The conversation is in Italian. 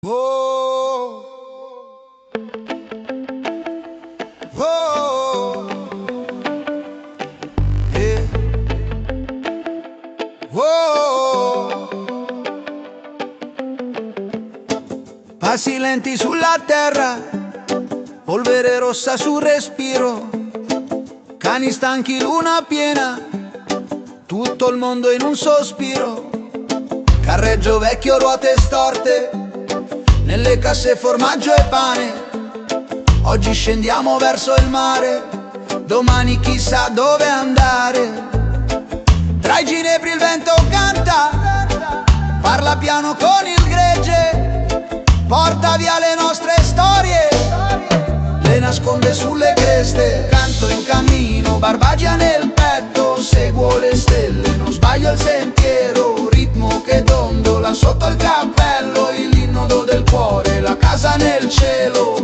Oh, oh, yeah. Oh. Passi lenti sulla terra, polvere rossa sul respiro, cani stanchi, luna piena, tutto il mondo in un sospiro. Carreggio vecchio, ruote storte, nelle casse formaggio e pane. Oggi scendiamo verso il mare, domani chissà dove andare. Tra i ginepri il vento canta, parla piano con il gregge, porta via le nostre storie, le nasconde sulle creste. Canto in cammino, barbagia nel petto, seguo le stelle, non sbaglio il sentiero. Ritmo che dondola sotto il cappello, il innodo del cuore, la casa nel cielo.